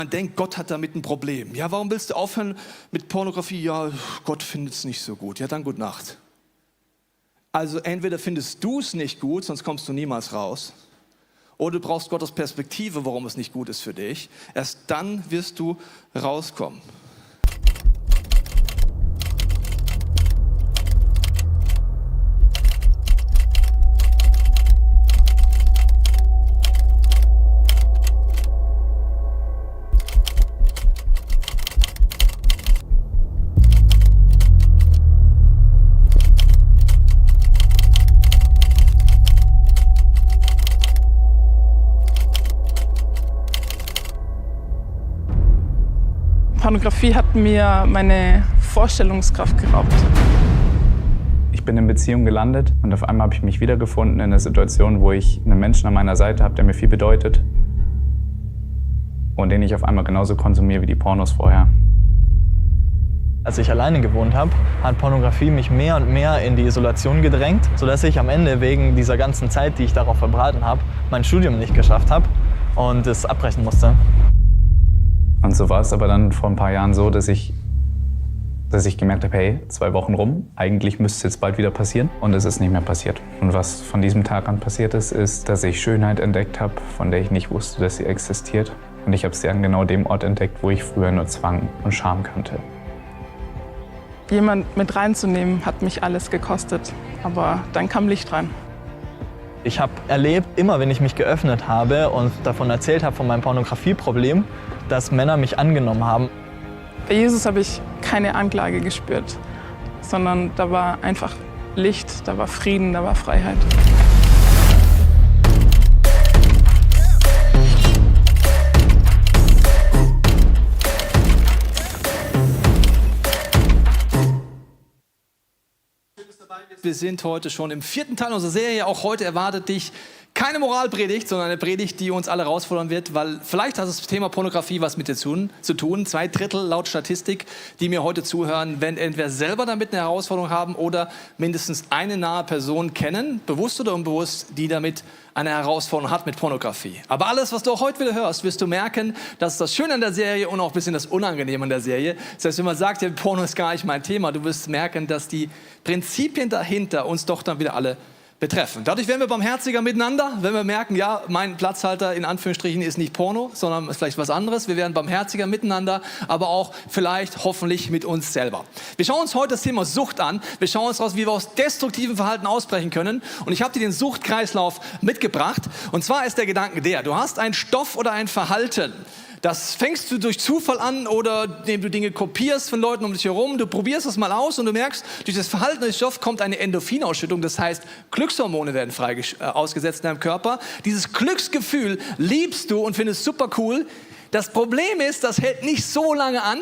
Man denkt, Gott hat damit ein Problem. Ja, warum willst du aufhören mit Pornografie? Ja, Gott findet es nicht so gut. Ja, dann gute Nacht. Also entweder findest du es nicht gut, sonst kommst du niemals raus. Oder du brauchst Gottes Perspektive, warum es nicht gut ist für dich. Erst dann wirst du rauskommen. Pornografie hat mir meine Vorstellungskraft geraubt. Ich bin in Beziehung gelandet und auf einmal habe ich mich wiedergefunden in einer Situation, wo ich einen Menschen an meiner Seite habe, der mir viel bedeutet und den ich auf einmal genauso konsumiere wie die Pornos vorher. Als ich alleine gewohnt habe, hat Pornografie mich mehr und mehr in die Isolation gedrängt, sodass ich am Ende wegen dieser ganzen Zeit, die ich darauf verbraten habe, mein Studium nicht geschafft habe und es abbrechen musste. Und so war es aber dann vor ein paar Jahren so, dass ich gemerkt habe, hey, 2 Wochen rum, eigentlich müsste es jetzt bald wieder passieren. Und es ist nicht mehr passiert. Und was von diesem Tag an passiert ist, ist, dass ich Schönheit entdeckt habe, von der ich nicht wusste, dass sie existiert. Und ich habe sie an genau dem Ort entdeckt, wo ich früher nur Zwang und Scham kannte. Jemand mit reinzunehmen, hat mich alles gekostet. Aber dann kam Licht rein. Ich habe erlebt, immer wenn ich mich geöffnet habe und davon erzählt habe, von meinem Pornografieproblem, dass Männer mich angenommen haben. Bei Jesus habe ich keine Anklage gespürt, sondern da war einfach Licht, da war Frieden, da war Freiheit. Wir sind heute schon im 4. Teil unserer Serie. Auch heute erwartet dich keine Moralpredigt, sondern eine Predigt, die uns alle herausfordern wird, weil vielleicht hat das Thema Pornografie was mit dir zu tun. 2/3 laut Statistik, die mir heute zuhören, werden entweder selber damit eine Herausforderung haben oder mindestens eine nahe Person kennen, bewusst oder unbewusst, die damit eine Herausforderung hat mit Pornografie. Aber alles, was du auch heute wieder hörst, wirst du merken, das ist das Schöne an der Serie und auch ein bisschen das Unangenehme an der Serie. Das heißt, wenn man sagt, ja, Porno ist gar nicht mein Thema, du wirst merken, dass die Prinzipien dahinter uns doch dann wieder alle betreffen. Dadurch werden wir barmherziger miteinander, wenn wir merken, ja, mein Platzhalter in Anführungsstrichen ist nicht Porno, sondern ist vielleicht was anderes. Wir werden barmherziger miteinander, aber auch vielleicht hoffentlich mit uns selber. Wir schauen uns heute das Thema Sucht an. Wir schauen uns raus, wie wir aus destruktivem Verhalten ausbrechen können. Und ich habe dir den Suchtkreislauf mitgebracht. Und zwar ist der Gedanke der, du hast einen Stoff oder ein Verhalten. Das fängst du durch Zufall an oder indem du Dinge kopierst von Leuten um dich herum. Du probierst es mal aus und du merkst, durch das Verhalten des Stoffs kommt eine Endorphinausschüttung. Das heißt, Glückshormone werden ausgesetzt in deinem Körper. Dieses Glücksgefühl liebst du und findest super cool. Das Problem ist, das hält nicht so lange an.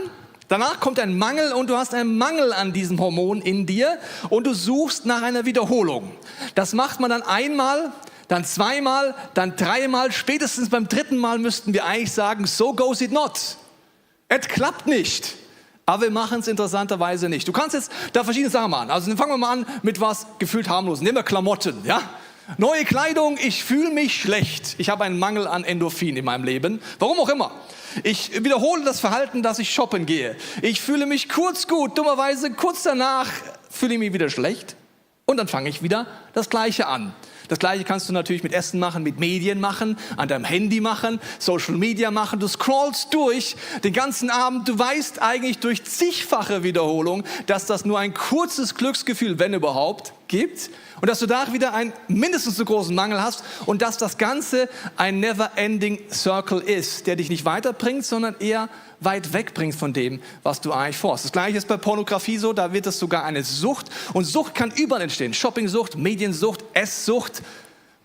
Danach kommt ein Mangel und du hast einen Mangel an diesem Hormon in dir und du suchst nach einer Wiederholung. Das macht man dann einmal, dann 2-mal, dann 3-mal, spätestens beim 3. Mal müssten wir eigentlich sagen, so goes it not. Es klappt nicht. Aber wir machen es interessanterweise nicht. Du kannst jetzt da verschiedene Sachen machen. Also fangen wir mal an mit was gefühlt harmlos. Nehmen wir Klamotten, ja? Neue Kleidung, ich fühle mich schlecht. Ich habe einen Mangel an Endorphin in meinem Leben. Warum auch immer. Ich wiederhole das Verhalten, dass ich shoppen gehe. Ich fühle mich kurz gut, dummerweise kurz danach fühle ich mich wieder schlecht. Und dann fange ich wieder das Gleiche an. Das Gleiche kannst du natürlich mit Essen machen, mit Medien machen, an deinem Handy machen, Social Media machen. Du scrollst durch den ganzen Abend. Du weißt eigentlich durch zigfache Wiederholung, dass das nur ein kurzes Glücksgefühl, wenn überhaupt, gibt. Und dass du da wieder einen mindestens so großen Mangel hast und dass das Ganze ein never-ending Circle ist, der dich nicht weiterbringt, sondern eher weit wegbringt von dem, was du eigentlich vorhast. Das Gleiche ist bei Pornografie so, da wird es sogar eine Sucht. Und Sucht kann überall entstehen. Shoppingsucht, Mediensucht, Esssucht,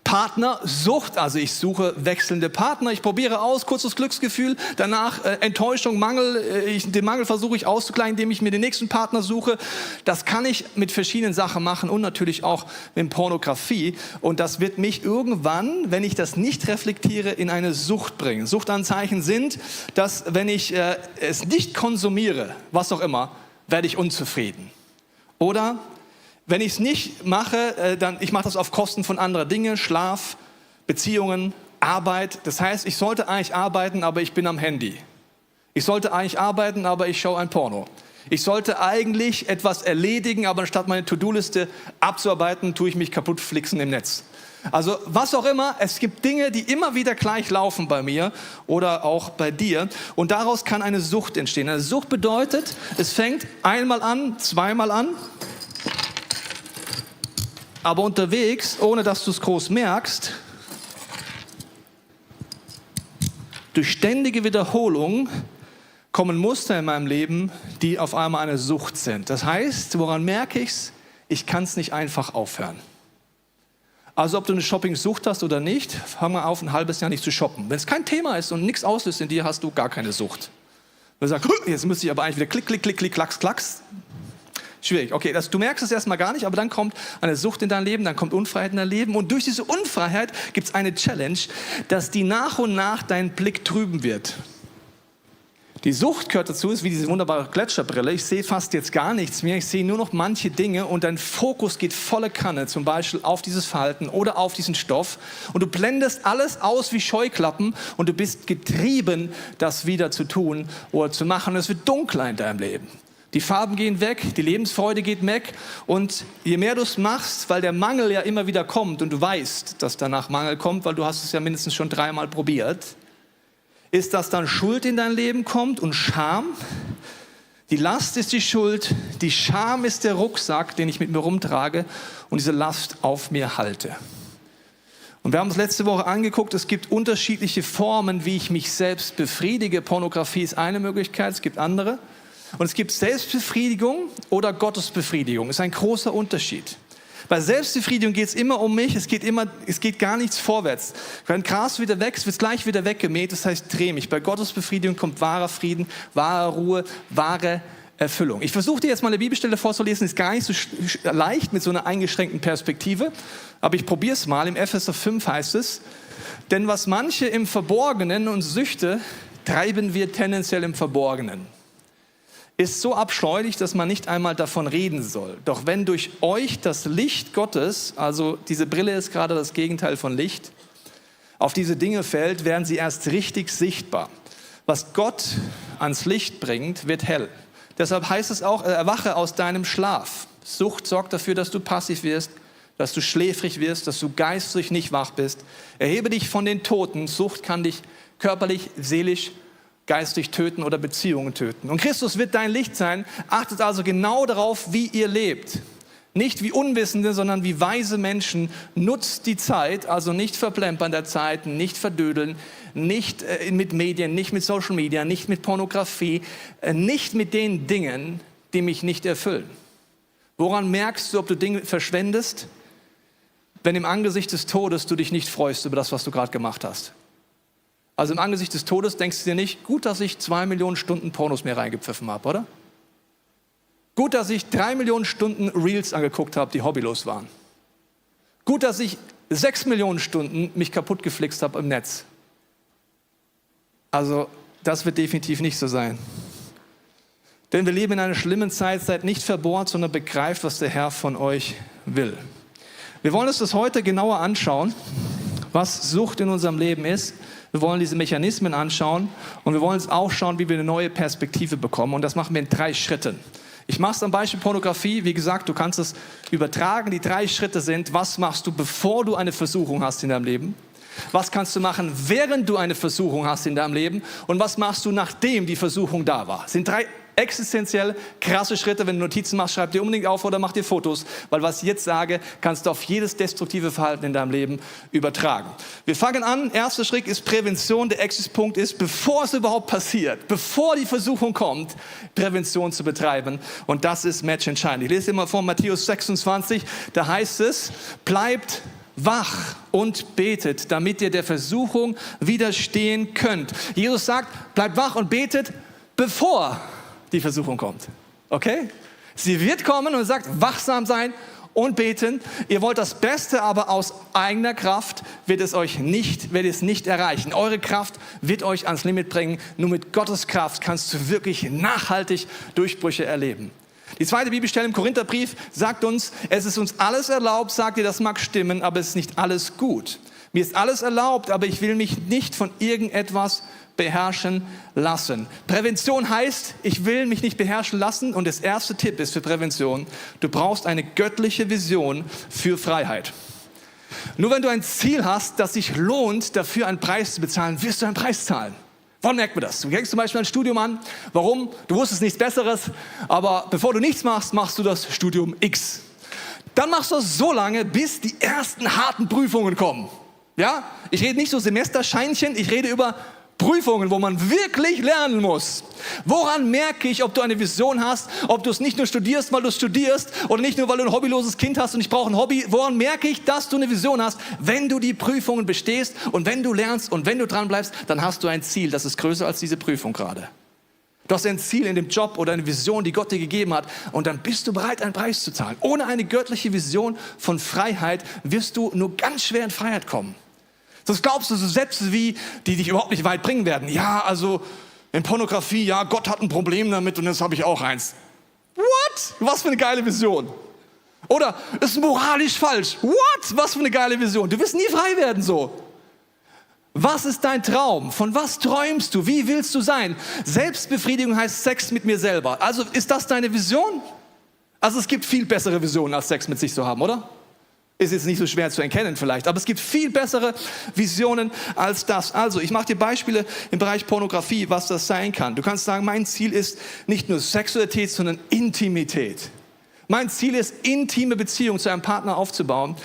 Partnersucht, also ich suche wechselnde Partner, ich probiere aus, kurzes Glücksgefühl, danach Enttäuschung, Mangel, den Mangel versuche ich auszugleichen, indem ich mir den nächsten Partner suche. Das kann ich mit verschiedenen Sachen machen und natürlich auch mit Pornografie und das wird mich irgendwann, wenn ich das nicht reflektiere, in eine Sucht bringen. Suchtanzeichen sind, dass wenn ich es nicht konsumiere, was auch immer, werde ich unzufrieden. Oder wenn ich es nicht mache, dann ich mache das auf Kosten von anderen Dingen, Schlaf, Beziehungen, Arbeit. Das heißt, ich sollte eigentlich arbeiten, aber ich bin am Handy. Ich sollte eigentlich arbeiten, aber ich schaue ein Porno. Ich sollte eigentlich etwas erledigen, aber anstatt meine To-Do-Liste abzuarbeiten, tue ich mich kaputt flixen im Netz. Also was auch immer, es gibt Dinge, die immer wieder gleich laufen bei mir oder auch bei dir. Und daraus kann eine Sucht entstehen. Eine Sucht bedeutet, es fängt einmal an, zweimal an, aber unterwegs, ohne dass du es groß merkst, durch ständige Wiederholung kommen Muster in meinem Leben, die auf einmal eine Sucht sind. Das heißt, woran merke ich's? Ich kann es nicht einfach aufhören. Also ob du eine Shopping-Sucht hast oder nicht, fang mal auf, ein halbes Jahr nicht zu shoppen. Wenn es kein Thema ist und nichts auslöst in dir, hast du gar keine Sucht. Wenn du sagst, jetzt müsste ich aber eigentlich wieder klick, klick, klick, klick, klacks, klacks. Schwierig. Okay, du merkst es erstmal gar nicht, aber dann kommt eine Sucht in dein Leben, dann kommt Unfreiheit in dein Leben. Und durch diese Unfreiheit gibt es eine Challenge, dass die nach und nach deinen Blick trüben wird. Die Sucht gehört dazu, ist wie diese wunderbare Gletscherbrille. Ich sehe fast jetzt gar nichts mehr. Ich sehe nur noch manche Dinge und dein Fokus geht volle Kanne, zum Beispiel auf dieses Verhalten oder auf diesen Stoff. Und du blendest alles aus wie Scheuklappen und du bist getrieben, das wieder zu tun oder zu machen. Und es wird dunkler in deinem Leben. Die Farben gehen weg, die Lebensfreude geht weg. Und je mehr du es machst, weil der Mangel ja immer wieder kommt und du weißt, dass danach Mangel kommt, weil du hast es ja mindestens schon 3-mal probiert, ist, dass dann Schuld in dein Leben kommt und Scham. Die Last ist die Schuld, die Scham ist der Rucksack, den ich mit mir rumtrage und diese Last auf mir halte. Und wir haben uns letzte Woche angeguckt, es gibt unterschiedliche Formen, wie ich mich selbst befriedige. Pornografie ist eine Möglichkeit, es gibt andere. Und es gibt Selbstbefriedigung oder Gottesbefriedigung. Das ist ein großer Unterschied. Bei Selbstbefriedigung geht es immer um mich, es geht gar nichts vorwärts. Wenn Gras wieder wächst, wird es gleich wieder weggemäht, das heißt dreh mich. Bei Gottesbefriedigung kommt wahrer Frieden, wahre Ruhe, wahre Erfüllung. Ich versuche dir jetzt mal eine Bibelstelle vorzulesen, ist gar nicht so leicht mit so einer eingeschränkten Perspektive, aber ich probiere es mal. Im Epheser 5 heißt es, denn was manche im Verborgenen und Süchte, treiben wir tendenziell im Verborgenen. Ist so abscheulich, dass man nicht einmal davon reden soll. Doch wenn durch euch das Licht Gottes, also diese Brille ist gerade das Gegenteil von Licht, auf diese Dinge fällt, werden sie erst richtig sichtbar. Was Gott ans Licht bringt, wird hell. Deshalb heißt es auch, erwache aus deinem Schlaf. Sucht sorgt dafür, dass du passiv wirst, dass du schläfrig wirst, dass du geistlich nicht wach bist. Erhebe dich von den Toten. Sucht kann dich körperlich, seelisch, geistig töten oder Beziehungen töten. Und Christus wird dein Licht sein. Achtet also genau darauf, wie ihr lebt. Nicht wie Unwissende, sondern wie weise Menschen. Nutzt die Zeit, also nicht verplempern der Zeit, nicht verdödeln, nicht mit Medien, nicht mit Social Media, nicht mit Pornografie, nicht mit den Dingen, die mich nicht erfüllen. Woran merkst du, ob du Dinge verschwendest? Wenn im Angesicht des Todes du dich nicht freust über das, was du gerade gemacht hast. Also im Angesicht des Todes denkst du dir nicht, gut, dass ich 2 Millionen Stunden Pornos mehr reingepfiffen habe, oder? Gut, dass ich 3 Millionen Stunden Reels angeguckt habe, die hobbylos waren. Gut, dass ich 6 Millionen Stunden mich kaputt geflixt habe im Netz. Also das wird definitiv nicht so sein. Denn wir leben in einer schlimmen Zeit, seid nicht verbohrt, sondern begreift, was der Herr von euch will. Wir wollen uns das heute genauer anschauen, was Sucht in unserem Leben ist. Wir wollen diese Mechanismen anschauen und wir wollen uns auch schauen, wie wir eine neue Perspektive bekommen. Und das machen wir in 3 Schritten. Ich mache es am Beispiel Pornografie. Wie gesagt, du kannst es übertragen. Die 3 Schritte sind, was machst du, bevor du eine Versuchung hast in deinem Leben? Was kannst du machen, während du eine Versuchung hast in deinem Leben? Und was machst du, nachdem die Versuchung da war? Das sind 3 existenziell krasse Schritte. Wenn du Notizen machst, schreib dir unbedingt auf oder mach dir Fotos, weil was ich jetzt sage, kannst du auf jedes destruktive Verhalten in deinem Leben übertragen. Wir fangen an. Erster Schritt ist Prävention. Der Exit-Punkt ist, bevor es überhaupt passiert, bevor die Versuchung kommt, Prävention zu betreiben. Und das ist matchentscheidend. Ich lese dir mal vor Matthäus 26. Da heißt es, bleibt wach und betet, damit ihr der Versuchung widerstehen könnt. Jesus sagt, bleibt wach und betet, bevor die Versuchung kommt. Okay? Sie wird kommen und sagt, wachsam sein und beten. Ihr wollt das Beste, aber aus eigener Kraft wird es nicht erreichen. Eure Kraft wird euch ans Limit bringen. Nur mit Gottes Kraft kannst du wirklich nachhaltig Durchbrüche erleben. Die zweite Bibelstelle im Korintherbrief sagt uns, es ist uns alles erlaubt, sagt ihr, das mag stimmen, aber es ist nicht alles gut. Mir ist alles erlaubt, aber ich will mich nicht von irgendetwas beherrschen lassen. Prävention heißt, ich will mich nicht beherrschen lassen. Und das erste Tipp ist für Prävention, du brauchst eine göttliche Vision für Freiheit. Nur wenn du ein Ziel hast, das sich lohnt, dafür einen Preis zu bezahlen, wirst du einen Preis zahlen. Woran merkt man das? Du fängst zum Beispiel ein Studium an. Warum? Du wusstest nichts Besseres. Aber bevor du nichts machst, machst du das Studium X. Dann machst du es so lange, bis die ersten harten Prüfungen kommen. Ja? Ich rede nicht so Semesterscheinchen, ich rede über Prüfungen, wo man wirklich lernen muss. Woran merke ich, ob du eine Vision hast, ob du es nicht nur studierst, weil du es studierst oder nicht nur, weil du ein hobbyloses Kind hast und ich brauche ein Hobby. Woran merke ich, dass du eine Vision hast? Wenn du die Prüfungen bestehst und wenn du lernst und wenn du dran bleibst, dann hast du ein Ziel, das ist größer als diese Prüfung gerade. Du hast ein Ziel in dem Job oder eine Vision, die Gott dir gegeben hat und dann bist du bereit, einen Preis zu zahlen. Ohne eine göttliche Vision von Freiheit wirst du nur ganz schwer in Freiheit kommen. Das glaubst du so Sätze wie, die dich überhaupt nicht weit bringen werden. Ja, also in Pornografie, ja, Gott hat ein Problem damit und jetzt habe ich auch eins. What? Was für eine geile Vision. Oder, ist moralisch falsch. What? Was für eine geile Vision. Du wirst nie frei werden so. Was ist dein Traum? Von was träumst du? Wie willst du sein? Selbstbefriedigung heißt Sex mit mir selber. Also ist das deine Vision? Also es gibt viel bessere Visionen, als Sex mit sich zu haben, oder? Ist jetzt nicht so schwer zu erkennen vielleicht, aber es gibt viel bessere Visionen als das. Also, ich mache dir Beispiele im Bereich Pornografie, was das sein kann. Du kannst sagen, mein Ziel ist nicht nur Sexualität, sondern Intimität. Mein Ziel ist, intime Beziehungen zu einem Partner aufzubauen.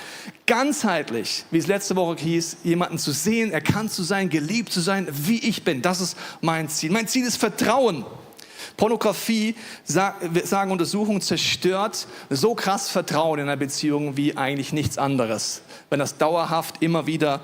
Ganzheitlich, wie es letzte Woche hieß, jemanden zu sehen, erkannt zu sein, geliebt zu sein, wie ich bin. Das ist mein Ziel. Mein Ziel ist Vertrauen. Pornografie, sagen Untersuchungen, zerstört so krass Vertrauen in einer Beziehung wie eigentlich nichts anderes, wenn das dauerhaft immer wieder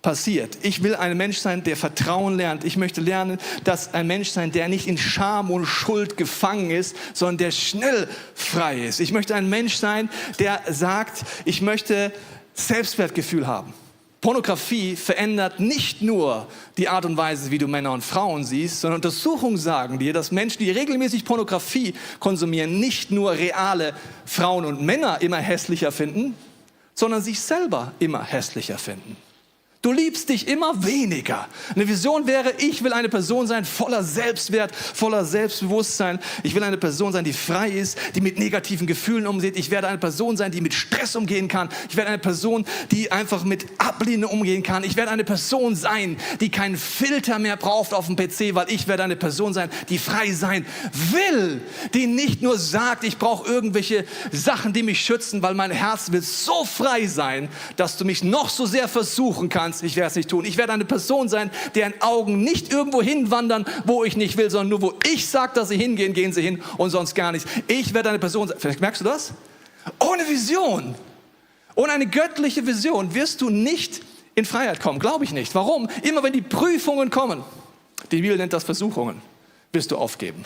passiert. Ich will ein Mensch sein, der Vertrauen lernt. Ich möchte lernen, dass ein Mensch sein, der nicht in Scham und Schuld gefangen ist, sondern der schnell frei ist. Ich möchte ein Mensch sein, der sagt, ich möchte Selbstwertgefühl haben. Pornografie verändert nicht nur die Art und Weise, wie du Männer und Frauen siehst, sondern Untersuchungen sagen dir, dass Menschen, die regelmäßig Pornografie konsumieren, nicht nur reale Frauen und Männer immer hässlicher finden, sondern sich selber immer hässlicher finden. Du liebst dich immer weniger. Eine Vision wäre, ich will eine Person sein voller Selbstwert, voller Selbstbewusstsein. Ich will eine Person sein, die frei ist, die mit negativen Gefühlen umgeht. Ich werde eine Person sein, die mit Stress umgehen kann. Ich werde eine Person, die einfach mit Ablehnung umgehen kann. Ich werde eine Person sein, die keinen Filter mehr braucht auf dem PC, weil ich werde eine Person sein, die frei sein will. Die nicht nur sagt, ich brauche irgendwelche Sachen, die mich schützen, weil mein Herz will so frei sein, dass du mich noch so sehr versuchen kannst. Ich werde es nicht tun. Ich werde eine Person sein, deren Augen nicht irgendwo hinwandern, wo ich nicht will, sondern nur wo ich sage, dass sie hingehen, gehen sie hin und sonst gar nicht. Ich werde eine Person sein. Vielleicht merkst du das? Ohne Vision, ohne eine göttliche Vision wirst du nicht in Freiheit kommen. Glaube ich nicht. Warum? Immer wenn die Prüfungen kommen, die Bibel nennt das Versuchungen, wirst du aufgeben.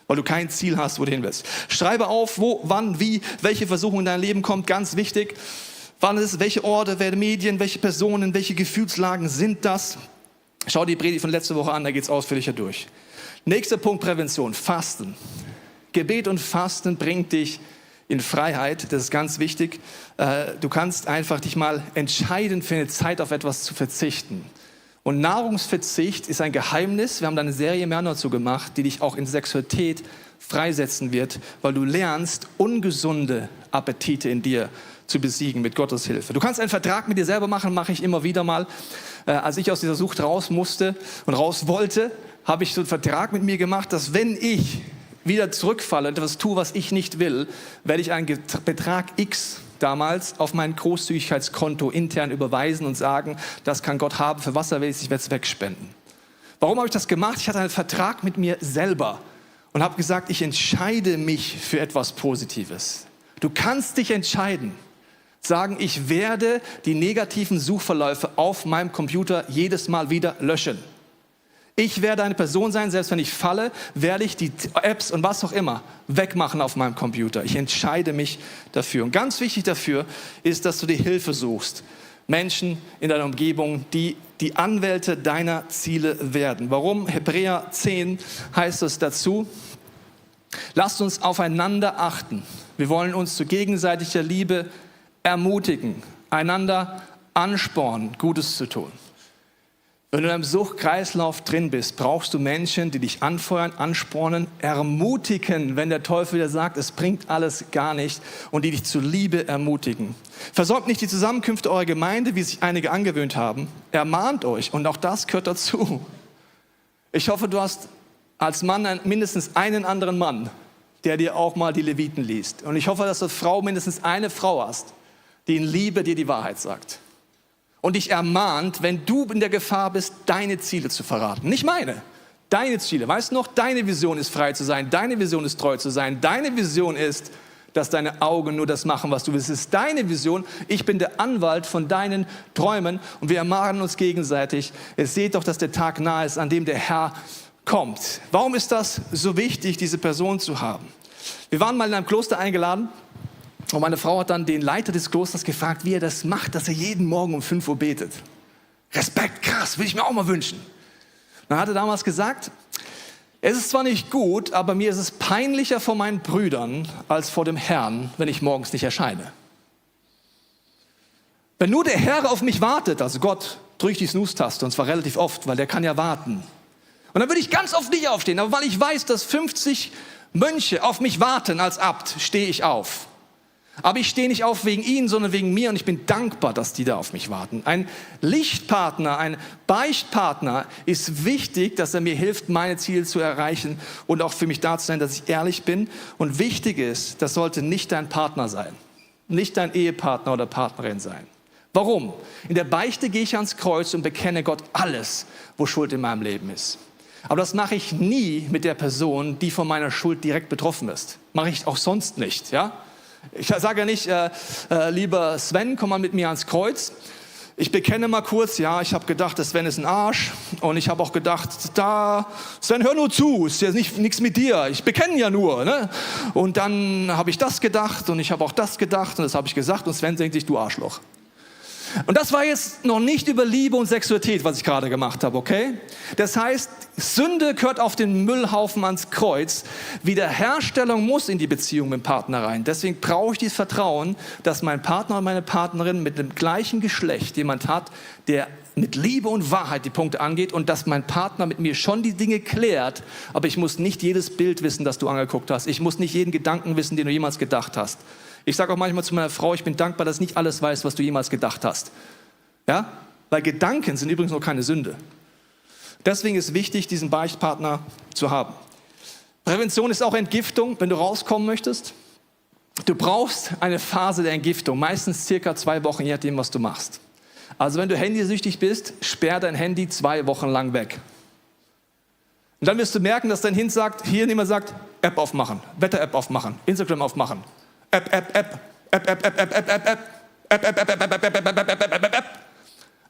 Weil du kein Ziel hast, wo du hin willst. Schreibe auf, wo, wann, wie, welche Versuchung in dein Leben kommt. Ganz wichtig. Wann ist es, welche Orte, welche Medien, welche Personen, welche Gefühlslagen sind das? Schau die Predigt von letzter Woche an, da geht es ausführlicher durch. Nächster Punkt, Prävention, Fasten. Gebet und Fasten bringt dich in Freiheit, das ist ganz wichtig. Du kannst einfach dich mal entscheiden, für eine Zeit auf etwas zu verzichten. Und Nahrungsverzicht ist ein Geheimnis. Wir haben da eine Serie mehr dazu gemacht, die dich auch in Sexualität freisetzen wird, weil du lernst, ungesunde Appetite in dir zu besiegen mit Gottes Hilfe. Du kannst einen Vertrag mit dir selber machen, mache ich immer wieder mal. Als ich aus dieser Sucht raus musste und raus wollte, habe ich so einen Vertrag mit mir gemacht, dass wenn ich wieder zurückfalle und etwas tue, was ich nicht will, werde ich einen Betrag X damals auf mein Großzügigkeitskonto intern überweisen und sagen, das kann Gott haben, für was er will, ich werde es wegspenden. Warum habe ich das gemacht? Ich hatte einen Vertrag mit mir selber und habe gesagt, ich entscheide mich für etwas Positives. Du kannst dich entscheiden, sagen, ich werde die negativen Suchverläufe auf meinem Computer jedes Mal wieder löschen. Ich werde eine Person sein, selbst wenn ich falle, werde ich die Apps und was auch immer wegmachen auf meinem Computer. Ich entscheide mich dafür. Und ganz wichtig dafür ist, dass du dir Hilfe suchst. Menschen in deiner Umgebung, die die Anwälte deiner Ziele werden. Warum? Hebräer 10 heißt es dazu, lasst uns aufeinander achten. Wir wollen uns zu gegenseitiger Liebe ermutigen, einander anspornen, Gutes zu tun. Wenn du in einem Suchtkreislauf drin bist, brauchst du Menschen, die dich anfeuern, anspornen, ermutigen, wenn der Teufel dir sagt, es bringt alles gar nicht, und die dich zur Liebe ermutigen. Versäumt nicht die Zusammenkünfte eurer Gemeinde, wie sich einige angewöhnt haben. Ermahnt euch, und auch das gehört dazu. Ich hoffe, du hast als Mann mindestens einen anderen Mann, der dir auch mal die Leviten liest. Und ich hoffe, dass du als Frau mindestens eine Frau hast, die in Liebe dir die Wahrheit sagt. Und dich ermahnt, wenn du in der Gefahr bist, deine Ziele zu verraten. Nicht meine, deine Ziele. Weißt du noch, deine Vision ist, frei zu sein. Deine Vision ist, treu zu sein. Deine Vision ist, dass deine Augen nur das machen, was du willst. Es ist deine Vision. Ich bin der Anwalt von deinen Träumen. Und wir ermahnen uns gegenseitig. Es seht doch, dass der Tag nahe ist, an dem der Herr kommt. Warum ist das so wichtig, diese Person zu haben? Wir waren mal in einem Kloster eingeladen. Und meine Frau hat dann den Leiter des Klosters gefragt, wie er das macht, dass er jeden Morgen um 5 Uhr betet. Respekt, krass, will ich mir auch mal wünschen. Dann hat er damals gesagt, es ist zwar nicht gut, aber mir ist es peinlicher vor meinen Brüdern als vor dem Herrn, wenn ich morgens nicht erscheine. Wenn nur der Herr auf mich wartet, also Gott, drücke ich die Snooze-Taste, und zwar relativ oft, weil der kann ja warten. Und dann würde ich ganz oft nicht aufstehen, aber weil ich weiß, dass 50 Mönche auf mich warten als Abt, stehe ich auf. Aber ich stehe nicht auf wegen ihnen, sondern wegen mir, und ich bin dankbar, dass die da auf mich warten. Ein Lichtpartner, ein Beichtpartner ist wichtig, dass er mir hilft, meine Ziele zu erreichen und auch für mich da zu sein, dass ich ehrlich bin. Und wichtig ist, das sollte nicht dein Partner sein, nicht dein Ehepartner oder Partnerin sein. Warum? In der Beichte gehe ich ans Kreuz und bekenne Gott alles, wo Schuld in meinem Leben ist. Aber das mache ich nie mit der Person, die von meiner Schuld direkt betroffen ist. Mache ich auch sonst nicht, ja? Ich sage ja nicht, lieber Sven, komm mal mit mir ans Kreuz. Ich bekenne mal kurz, ja, ich habe gedacht, der Sven ist ein Arsch. Und ich habe auch gedacht, Sven, hör nur zu, ist ja nichts mit dir. Ich bekenne ja nur. Ne? Und dann habe ich das gedacht und ich habe auch das gedacht und das habe ich gesagt. Und Sven denkt sich, du Arschloch. Und das war jetzt noch nicht über Liebe und Sexualität, was ich gerade gemacht habe, okay? Das heißt, Sünde gehört auf den Müllhaufen ans Kreuz. Wiederherstellung muss in die Beziehung mit dem Partner rein. Deswegen brauche ich dieses Vertrauen, dass mein Partner und meine Partnerin mit dem gleichen Geschlecht jemand hat, der mit Liebe und Wahrheit die Punkte angeht, und dass mein Partner mit mir schon die Dinge klärt, aber ich muss nicht jedes Bild wissen, das du angeguckt hast. Ich muss nicht jeden Gedanken wissen, den du jemals gedacht hast. Ich sage auch manchmal zu meiner Frau, ich bin dankbar, dass ich nicht alles weiß, was du jemals gedacht hast. Ja? Weil Gedanken sind übrigens noch keine Sünde. Deswegen ist wichtig, diesen Beichtpartner zu haben. Prävention ist auch Entgiftung, wenn du rauskommen möchtest. Du brauchst eine Phase der Entgiftung, meistens circa 2 Wochen, je nachdem, was du machst. Also wenn du handysüchtig bist, sperr dein Handy 2 Wochen lang weg. Und dann wirst du merken, dass dein Hirn sagt, App aufmachen, Wetter-App aufmachen, Instagram aufmachen.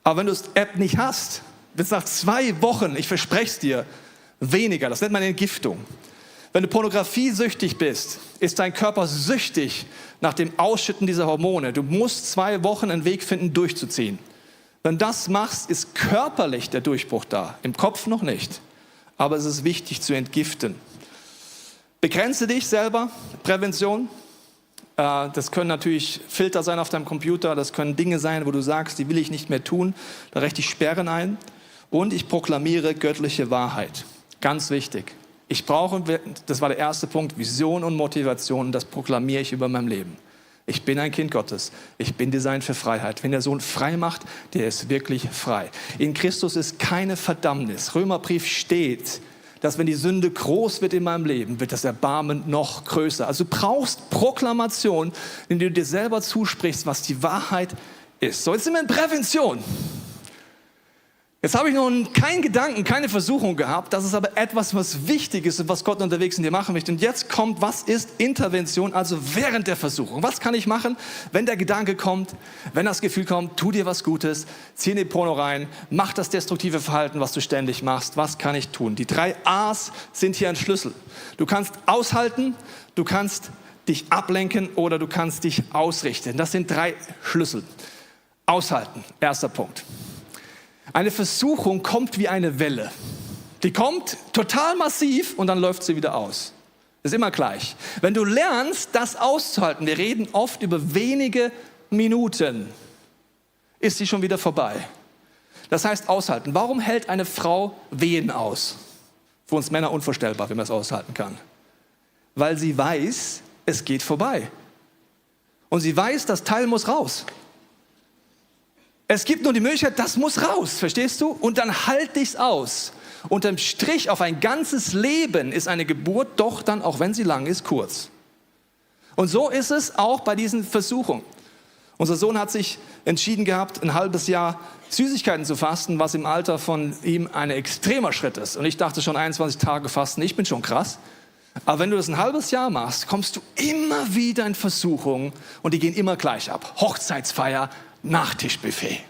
Aber wenn du das App nicht hast, wird es nach 2 Wochen, ich verspreche es dir, weniger. Das nennt man Entgiftung. Wenn du pornografiesüchtig bist, ist dein Körper süchtig nach dem Ausschütten dieser Hormone. Du musst 2 Wochen einen Weg finden, durchzuziehen. Wenn du das machst, ist körperlich der Durchbruch da. Im Kopf noch nicht. Aber es ist wichtig zu entgiften. Begrenze dich selber, Prävention. Das können natürlich Filter sein auf deinem Computer, das können Dinge sein, wo du sagst, die will ich nicht mehr tun, da richte ich Sperren ein. Und ich proklamiere göttliche Wahrheit. Ganz wichtig. Ich brauche, das war der erste Punkt, Vision und Motivation, das proklamiere ich über mein Leben. Ich bin ein Kind Gottes. Ich bin designt für Freiheit. Wenn der Sohn frei macht, der ist wirklich frei. In Christus ist keine Verdammnis. Römerbrief steht, dass wenn die Sünde groß wird in meinem Leben, wird das Erbarmen noch größer. Also du brauchst Proklamation, in der du dir selber zusprichst, was die Wahrheit ist. So, jetzt sind wir in Prävention. Jetzt habe ich noch keinen Gedanken, keine Versuchung gehabt. Das ist aber etwas, was wichtig ist und was Gott unterwegs in dir machen möchte. Und jetzt kommt, was ist Intervention, also während der Versuchung? Was kann ich machen, wenn der Gedanke kommt, wenn das Gefühl kommt, tu dir was Gutes, zieh in die Porno rein, mach das destruktive Verhalten, was du ständig machst. Was kann ich tun? Die 3 A's sind hier ein Schlüssel. Du kannst aushalten, du kannst dich ablenken oder du kannst dich ausrichten. Das sind 3 Schlüssel. Aushalten, erster Punkt. Eine Versuchung kommt wie eine Welle. Die kommt total massiv und dann läuft sie wieder aus. Das ist immer gleich. Wenn du lernst, das auszuhalten, wir reden oft über wenige Minuten, ist sie schon wieder vorbei. Das heißt aushalten. Warum hält eine Frau Wehen aus? Für uns Männer unvorstellbar, wie man das aushalten kann. Weil sie weiß, es geht vorbei. Und sie weiß, das Teil muss raus. Es gibt nur die Möglichkeit, das muss raus, verstehst du? Und dann halte ich es aus. Unterm Strich auf ein ganzes Leben ist eine Geburt doch dann, auch wenn sie lang ist, kurz. Und so ist es auch bei diesen Versuchungen. Unser Sohn hat sich entschieden gehabt, ein halbes Jahr Süßigkeiten zu fasten, was im Alter von ihm ein extremer Schritt ist. Und ich dachte schon 21 Tage fasten, ich bin schon krass. Aber wenn du das ein halbes Jahr machst, kommst du immer wieder in Versuchungen und die gehen immer gleich ab. Hochzeitsfeier, Nachtischbuffet.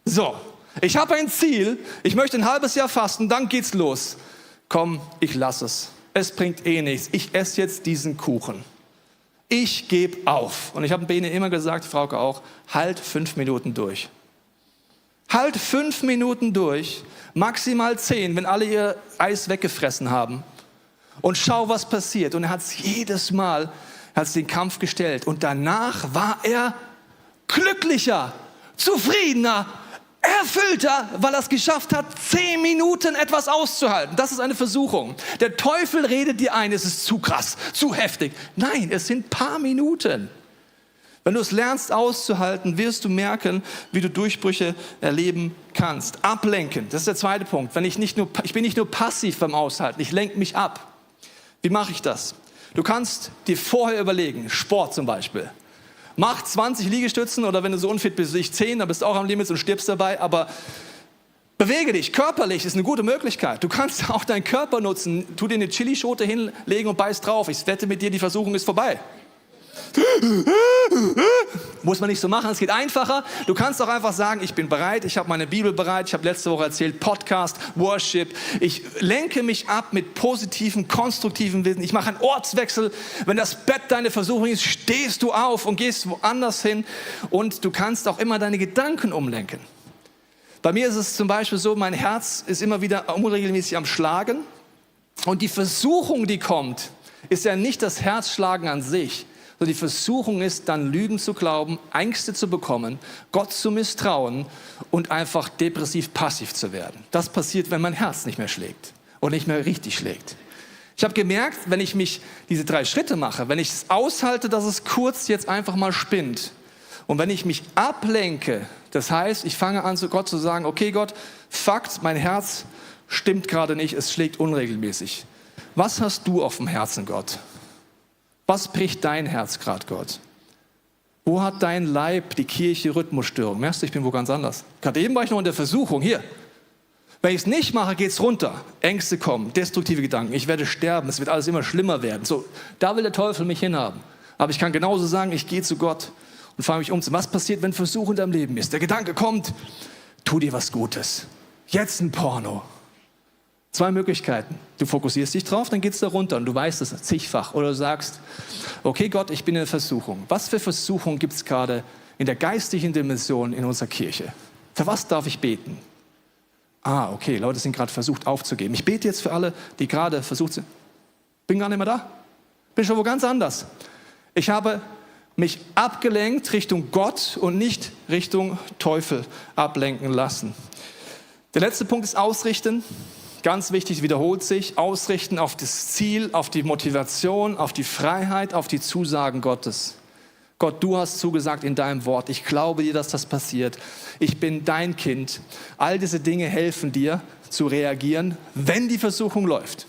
So, ich habe ein Ziel, ich möchte ein halbes Jahr fasten, dann geht's los. Komm, ich lasse es. Es bringt eh nichts. Ich esse jetzt diesen Kuchen. Ich gebe auf. Und ich habe Bene immer gesagt, Frauke auch, halt 5 Minuten durch. Halt 5 Minuten durch, maximal 10, wenn alle ihr Eis weggefressen haben. Und schau, was passiert. Und er hat es jedes Mal, den Kampf gestellt. Und danach war er glücklicher, zufriedener, erfüllter, weil er es geschafft hat, 10 Minuten etwas auszuhalten. Das ist eine Versuchung. Der Teufel redet dir ein, es ist zu krass, zu heftig. Nein, es sind ein paar Minuten. Wenn du es lernst auszuhalten, wirst du merken, wie du Durchbrüche erleben kannst. Ablenken, das ist der zweite Punkt. Ich bin nicht nur passiv beim Aushalten, ich lenke mich ab. Wie mache ich das? Du kannst dir vorher überlegen, Sport zum Beispiel. Mach 20 Liegestützen oder wenn du so unfit bist, 10, dann bist du auch am Limit und stirbst dabei. Aber bewege dich, körperlich ist eine gute Möglichkeit. Du kannst auch deinen Körper nutzen. Tu dir eine Chilischote hinlegen und beiß drauf. Ich wette mit dir, die Versuchung ist vorbei. Muss man nicht so machen, es geht einfacher. Du kannst auch einfach sagen, ich bin bereit, ich habe meine Bibel bereit, ich habe letzte Woche erzählt, Podcast, Worship. Ich lenke mich ab mit positiven, konstruktiven Wissen. Ich mache einen Ortswechsel. Wenn das Bett deine Versuchung ist, stehst du auf und gehst woanders hin. Und du kannst auch immer deine Gedanken umlenken. Bei mir ist es zum Beispiel so, mein Herz ist immer wieder unregelmäßig am Schlagen. Und die Versuchung, die kommt, ist ja nicht das Herzschlagen an sich, sondern die Versuchung ist, dann Lügen zu glauben, Ängste zu bekommen, Gott zu misstrauen und einfach depressiv passiv zu werden. Das passiert, wenn mein Herz nicht mehr schlägt und nicht mehr richtig schlägt. Ich habe gemerkt, wenn ich diese 3 Schritte mache, wenn ich es aushalte, dass es kurz jetzt einfach mal spinnt und wenn ich mich ablenke, das heißt, ich fange an, zu Gott zu sagen, okay Gott, Fakt, mein Herz stimmt gerade nicht, es schlägt unregelmäßig. Was hast du auf dem Herzen, Gott? Was bricht dein Herz gerade, Gott? Wo hat dein Leib, die Kirche, Rhythmusstörung? Merkst du, ich bin wo ganz anders. Gerade eben war ich noch in der Versuchung, hier. Wenn ich es nicht mache, geht es runter. Ängste kommen, destruktive Gedanken. Ich werde sterben, es wird alles immer schlimmer werden. So, da will der Teufel mich hinhaben. Aber ich kann genauso sagen, ich gehe zu Gott und fange mich um. Was passiert, wenn Versuch in deinem Leben ist? Der Gedanke kommt, tu dir was Gutes. Jetzt ein Porno. 2 Möglichkeiten. Du fokussierst dich drauf, dann geht es da runter und du weißt es zigfach. Oder du sagst, okay Gott, ich bin in der Versuchung. Was für Versuchung gibt es gerade in der geistlichen Dimension in unserer Kirche? Für was darf ich beten? Okay, Leute sind gerade versucht aufzugeben. Ich bete jetzt für alle, die gerade versucht sind. Bin gar nicht mehr da. Bin schon wo ganz anders. Ich habe mich abgelenkt Richtung Gott und nicht Richtung Teufel ablenken lassen. Der letzte Punkt ist Ausrichten. Ganz wichtig, wiederholt sich, ausrichten auf das Ziel, auf die Motivation, auf die Freiheit, auf die Zusagen Gottes. Gott, du hast zugesagt in deinem Wort, ich glaube dir, dass das passiert. Ich bin dein Kind. All diese Dinge helfen dir zu reagieren, wenn die Versuchung läuft.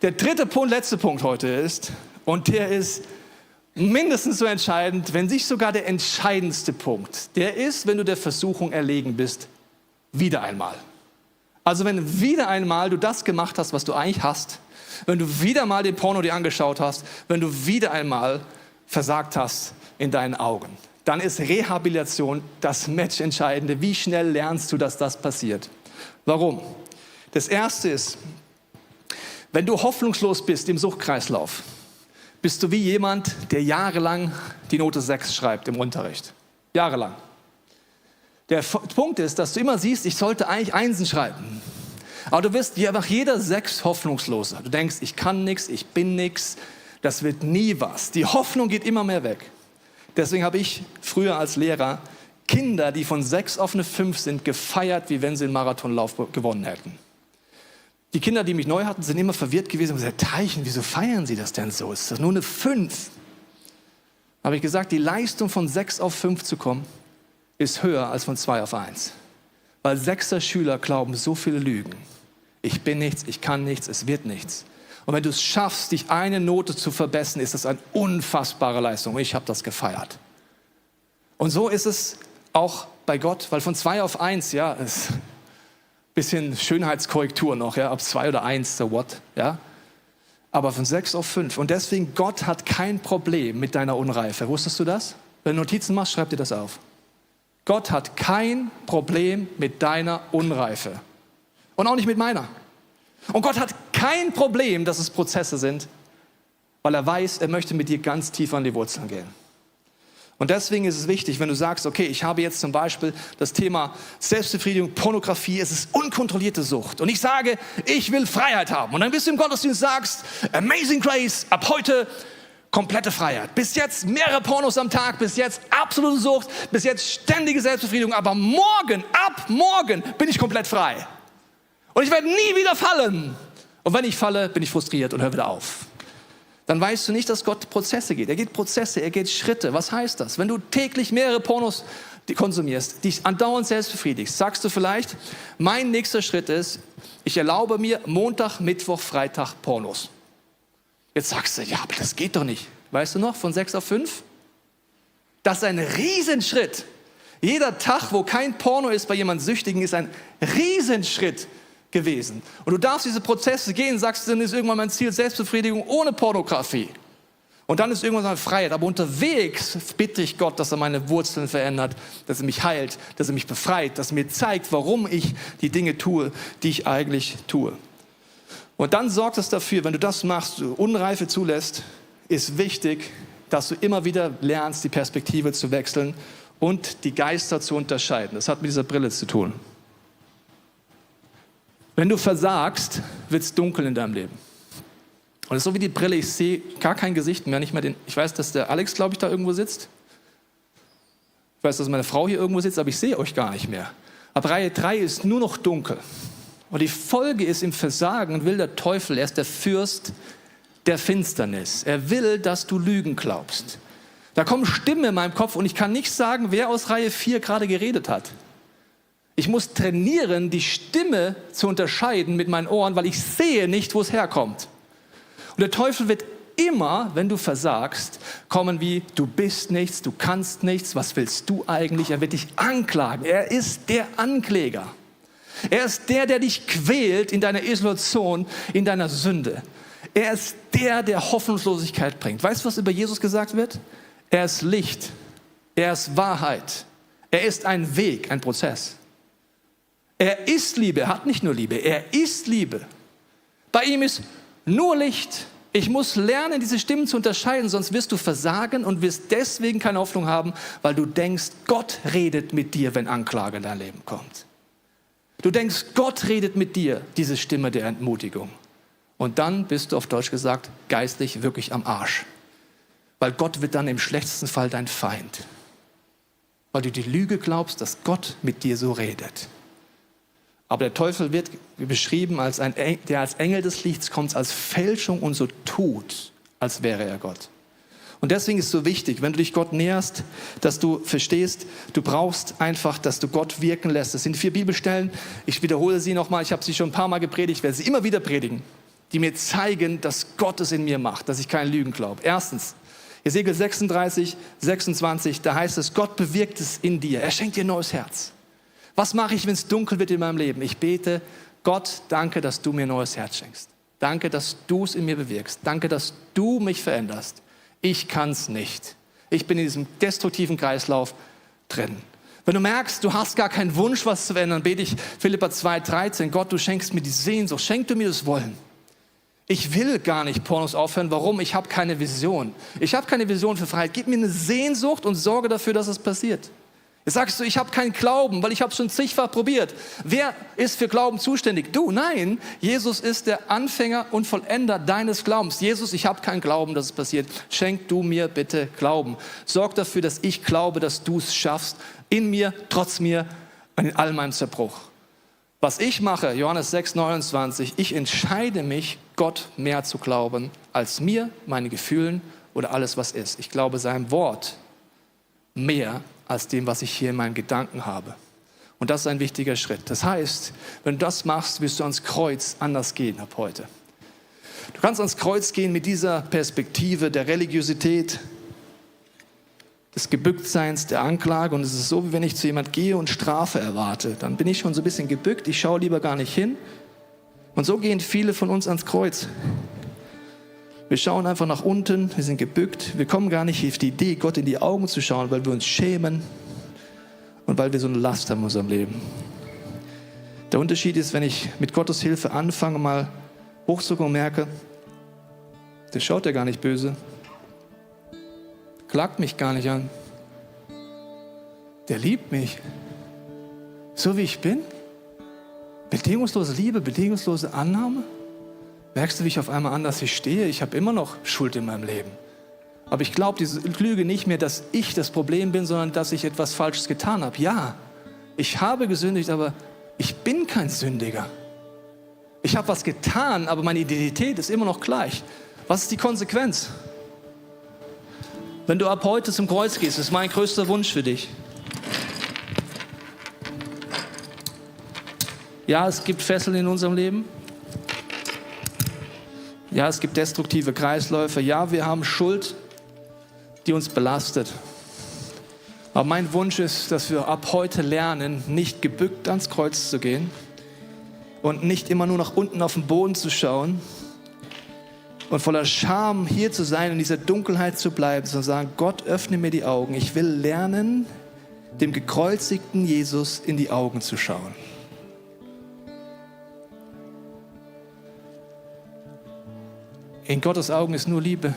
Der letzte Punkt heute ist, und der ist mindestens so entscheidend, wenn nicht sogar der entscheidendste Punkt, der ist, wenn du der Versuchung erlegen bist, wieder einmal. Also wenn wieder einmal du das gemacht hast, was du eigentlich hast, wenn du wieder mal den Porno dir angeschaut hast, wenn du wieder einmal versagt hast in deinen Augen, dann ist Rehabilitation das Matchentscheidende. Wie schnell lernst du, dass das passiert? Warum? Das Erste ist, wenn du hoffnungslos bist im Suchtkreislauf, bist du wie jemand, der jahrelang die Note 6 schreibt im Unterricht. Jahrelang. Der Punkt ist, dass du immer siehst, ich sollte eigentlich Einsen schreiben. Aber du wirst nach jeder 6 hoffnungsloser. Du denkst, ich kann nichts, ich bin nichts, das wird nie was. Die Hoffnung geht immer mehr weg. Deswegen habe ich früher als Lehrer Kinder, die von 6 auf eine 5 sind, gefeiert, wie wenn sie einen Marathonlauf gewonnen hätten. Die Kinder, die mich neu hatten, sind immer verwirrt gewesen und gesagt, Teichen, wieso feiern sie das denn so? Ist das nur eine 5? Habe ich gesagt, die Leistung von 6 auf 5 zu kommen, ist höher als von 2 auf 1. Weil 6er Schüler glauben so viele Lügen. Ich bin nichts, ich kann nichts, es wird nichts. Und wenn du es schaffst, dich eine Note zu verbessern, ist das eine unfassbare Leistung. Ich habe das gefeiert. Und so ist es auch bei Gott, weil von 2 auf 1, ja, ist ein bisschen Schönheitskorrektur noch, ja, ob 2 oder 1, so what, ja. Aber von 6 auf 5. Und deswegen, Gott hat kein Problem mit deiner Unreife. Wusstest du das? Wenn du Notizen machst, schreib dir das auf. Gott hat kein Problem mit deiner Unreife. Und auch nicht mit meiner. Und Gott hat kein Problem, dass es Prozesse sind, weil er weiß, er möchte mit dir ganz tief an die Wurzeln gehen. Und deswegen ist es wichtig, wenn du sagst, okay, ich habe jetzt zum Beispiel das Thema Selbstbefriedigung, Pornografie, es ist unkontrollierte Sucht. Und ich sage, ich will Freiheit haben. Und dann bist du im Gottesdienst und sagst, Amazing Grace, ab heute komplette Freiheit. Bis jetzt mehrere Pornos am Tag, bis jetzt absolute Sucht, bis jetzt ständige Selbstbefriedigung. Aber morgen, ab morgen bin ich komplett frei. Und ich werde nie wieder fallen. Und wenn ich falle, bin ich frustriert und höre wieder auf. Dann weißt du nicht, dass Gott Prozesse geht. Er geht Prozesse, er geht Schritte. Was heißt das? Wenn du täglich mehrere Pornos konsumierst, dich andauernd selbst befriedigst, sagst du vielleicht, mein nächster Schritt ist, ich erlaube mir Montag, Mittwoch, Freitag Pornos. Jetzt sagst du, ja, aber das geht doch nicht. Weißt du noch, von 6 auf 5? Das ist ein Riesenschritt. Jeder Tag, wo kein Porno ist bei jemandem Süchtigen, ist ein Riesenschritt gewesen. Und du darfst diese Prozesse gehen, sagst du, dann ist irgendwann mein Ziel Selbstbefriedigung ohne Pornografie. Und dann ist irgendwann meine Freiheit. Aber unterwegs bitte ich Gott, dass er meine Wurzeln verändert, dass er mich heilt, dass er mich befreit, dass er mir zeigt, warum ich die Dinge tue, die ich eigentlich tue. Und dann sorgt es dafür, wenn du das machst, du Unreife zulässt, ist wichtig, dass du immer wieder lernst, die Perspektive zu wechseln und die Geister zu unterscheiden. Das hat mit dieser Brille zu tun. Wenn du versagst, wird es dunkel in deinem Leben. Und es ist so wie die Brille, ich sehe gar kein Gesicht mehr, nicht mehr ich weiß, dass der Alex, glaube ich, da irgendwo sitzt. Ich weiß, dass meine Frau hier irgendwo sitzt, aber ich sehe euch gar nicht mehr. Ab Reihe 3 ist nur noch dunkel. Und die Folge ist, im Versagen will der Teufel, er ist der Fürst der Finsternis. Er will, dass du Lügen glaubst. Da kommen Stimmen in meinem Kopf und ich kann nicht sagen, wer aus Reihe 4 gerade geredet hat. Ich muss trainieren, die Stimme zu unterscheiden mit meinen Ohren, weil ich sehe nicht, wo es herkommt. Und der Teufel wird immer, wenn du versagst, kommen wie, du bist nichts, du kannst nichts, was willst du eigentlich? Er wird dich anklagen. Er ist der Ankläger. Er ist der dich quält in deiner Isolation, in deiner Sünde. Er ist der Hoffnungslosigkeit bringt. Weißt du, was über Jesus gesagt wird? Er ist Licht. Er ist Wahrheit. Er ist ein Weg, ein Prozess. Er ist Liebe, er hat nicht nur Liebe, er ist Liebe. Bei ihm ist nur Licht. Ich muss lernen, diese Stimmen zu unterscheiden, sonst wirst du versagen und wirst deswegen keine Hoffnung haben, weil du denkst, Gott redet mit dir, wenn Anklage in dein Leben kommt. Du denkst, Gott redet mit dir, diese Stimme der Entmutigung. Und dann bist du auf Deutsch gesagt geistlich wirklich am Arsch. Weil Gott wird dann im schlechtesten Fall dein Feind. Weil du die Lüge glaubst, dass Gott mit dir so redet. Aber der Teufel wird beschrieben als der als Engel des Lichts kommt, als Fälschung und so tut, als wäre er Gott. Und deswegen ist es so wichtig, wenn du dich Gott näherst, dass du verstehst, du brauchst einfach, dass du Gott wirken lässt. Das sind 4 Bibelstellen, ich wiederhole sie nochmal, ich habe sie schon ein paar Mal gepredigt, ich werde sie immer wieder predigen, die mir zeigen, dass Gott es in mir macht, dass ich keinen Lügen glaube. Erstens, Jesekiel 36, 26, da heißt es, Gott bewirkt es in dir, er schenkt dir ein neues Herz. Was mache ich, wenn es dunkel wird in meinem Leben? Ich bete, Gott, danke, dass du mir ein neues Herz schenkst. Danke, dass du es in mir bewirkst. Danke, dass du mich veränderst. Ich kann es nicht. Ich bin in diesem destruktiven Kreislauf drin. Wenn du merkst, du hast gar keinen Wunsch, was zu verändern, bete ich Philipper 2,13. Gott, du schenkst mir die Sehnsucht. Schenk du mir das Wollen. Ich will gar nicht Pornos aufhören. Warum? Ich habe keine Vision. Ich habe keine Vision für Freiheit. Gib mir eine Sehnsucht und sorge dafür, dass es passiert. Jetzt sagst du, ich habe keinen Glauben, weil ich habe es schon zigfach probiert. Wer ist für Glauben zuständig? Du, nein. Jesus ist der Anfänger und Vollender deines Glaubens. Jesus, ich habe keinen Glauben, dass es passiert. Schenk du mir bitte Glauben. Sorg dafür, dass ich glaube, dass du es schaffst. In mir, trotz mir und in all meinem Zerbruch. Was ich mache, Johannes 6, 29, ich entscheide mich, Gott mehr zu glauben, als mir, meinen Gefühlen oder alles, was ist. Ich glaube seinem Wort mehr als dem, was ich hier in meinen Gedanken habe. Und das ist ein wichtiger Schritt. Das heißt, wenn du das machst, wirst du ans Kreuz anders gehen ab heute. Du kannst ans Kreuz gehen mit dieser Perspektive der Religiosität, des Gebücktseins, der Anklage. Und es ist so, wie wenn ich zu jemand gehe und Strafe erwarte. Dann bin ich schon so ein bisschen gebückt, ich schaue lieber gar nicht hin. Und so gehen viele von uns ans Kreuz. Wir schauen einfach nach unten, wir sind gebückt. Wir kommen gar nicht auf die Idee, Gott in die Augen zu schauen, weil wir uns schämen und weil wir so eine Last haben in unserem Leben. Der Unterschied ist, wenn ich mit Gottes Hilfe anfange, mal hochzukommen und merke, der schaut ja gar nicht böse, klagt mich gar nicht an. Der liebt mich, so wie ich bin. Bedingungslose Liebe, bedingungslose Annahme. Merkst du, wie ich auf einmal anders hier stehe? Ich habe immer noch Schuld in meinem Leben. Aber ich glaube diese Lüge nicht mehr, dass ich das Problem bin, sondern dass ich etwas Falsches getan habe. Ja, ich habe gesündigt, aber ich bin kein Sündiger. Ich habe was getan, aber meine Identität ist immer noch gleich. Was ist die Konsequenz? Wenn du ab heute zum Kreuz gehst, ist mein größter Wunsch für dich. Ja, es gibt Fesseln in unserem Leben. Ja, es gibt destruktive Kreisläufe. Ja, wir haben Schuld, die uns belastet. Aber mein Wunsch ist, dass wir ab heute lernen, nicht gebückt ans Kreuz zu gehen und nicht immer nur nach unten auf den Boden zu schauen und voller Scham hier zu sein, in dieser Dunkelheit zu bleiben, sondern sagen, Gott, öffne mir die Augen. Ich will lernen, dem gekreuzigten Jesus in die Augen zu schauen. In Gottes Augen ist nur Liebe.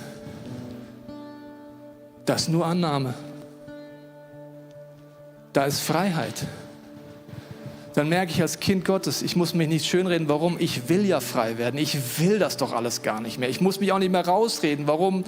Da ist nur Annahme. Da ist Freiheit. Dann merke ich als Kind Gottes, ich muss mich nicht schönreden, warum? Ich will ja frei werden. Ich will das doch alles gar nicht mehr. Ich muss mich auch nicht mehr rausreden. Warum?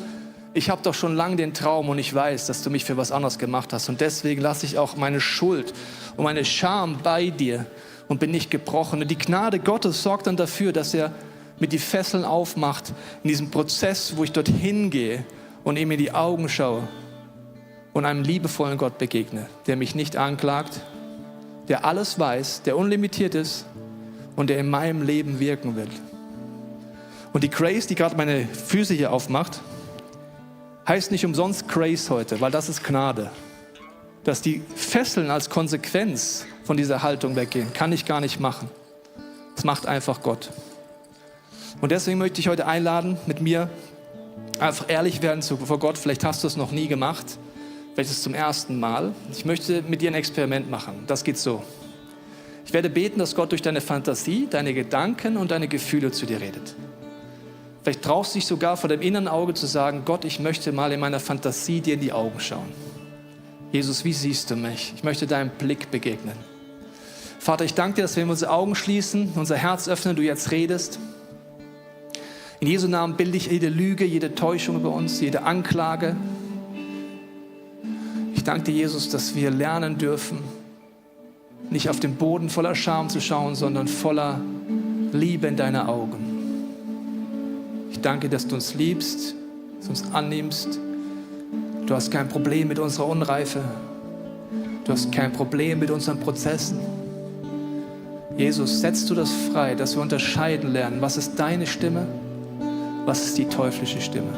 Ich habe doch schon lange den Traum und ich weiß, dass du mich für was anderes gemacht hast. Und deswegen lasse ich auch meine Schuld und meine Scham bei dir und bin nicht gebrochen. Und die Gnade Gottes sorgt dann dafür, dass er mit die Fesseln aufmacht, in diesem Prozess, wo ich dorthin gehe und ihm in die Augen schaue und einem liebevollen Gott begegne, der mich nicht anklagt, der alles weiß, der unlimitiert ist und der in meinem Leben wirken will. Und die Grace, die gerade meine Füße hier aufmacht, heißt nicht umsonst Grace heute, weil das ist Gnade. Dass die Fesseln als Konsequenz von dieser Haltung weggehen, kann ich gar nicht machen. Das macht einfach Gott. Und deswegen möchte ich heute einladen, mit mir einfach ehrlich werden vor Gott. Vielleicht hast du es noch nie gemacht, vielleicht ist es zum ersten Mal. Ich möchte mit dir ein Experiment machen. Das geht so. Ich werde beten, dass Gott durch deine Fantasie, deine Gedanken und deine Gefühle zu dir redet. Vielleicht traust du dich sogar vor dem inneren Auge zu sagen, Gott, ich möchte mal in meiner Fantasie dir in die Augen schauen. Jesus, wie siehst du mich? Ich möchte deinem Blick begegnen. Vater, ich danke dir, dass wir unsere Augen schließen, unser Herz öffnen, du jetzt redest. In Jesu Namen bilde ich jede Lüge, jede Täuschung über uns, jede Anklage. Ich danke dir, Jesus, dass wir lernen dürfen, nicht auf den Boden voller Scham zu schauen, sondern voller Liebe in deine Augen. Ich danke, dass du uns liebst, dass du uns annimmst. Du hast kein Problem mit unserer Unreife. Du hast kein Problem mit unseren Prozessen. Jesus, setzt du das frei, dass wir unterscheiden lernen, was ist deine Stimme? Was ist die teuflische Stimme?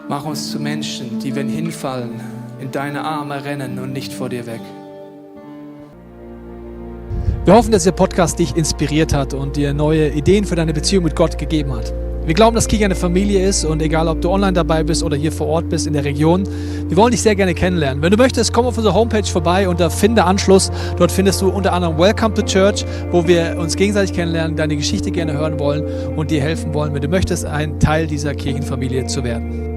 Mach uns zu Menschen, die, wenn hinfallen, in deine Arme rennen und nicht vor dir weg. Wir hoffen, dass der Podcast dich inspiriert hat und dir neue Ideen für deine Beziehung mit Gott gegeben hat. Wir glauben, dass Kirche eine Familie ist und egal, ob du online dabei bist oder hier vor Ort bist in der Region, wir wollen dich sehr gerne kennenlernen. Wenn du möchtest, komm auf unsere Homepage vorbei unter Finde Anschluss. Dort findest du unter anderem Welcome to Church, wo wir uns gegenseitig kennenlernen, deine Geschichte gerne hören wollen und dir helfen wollen, wenn du möchtest, ein Teil dieser Kirchenfamilie zu werden.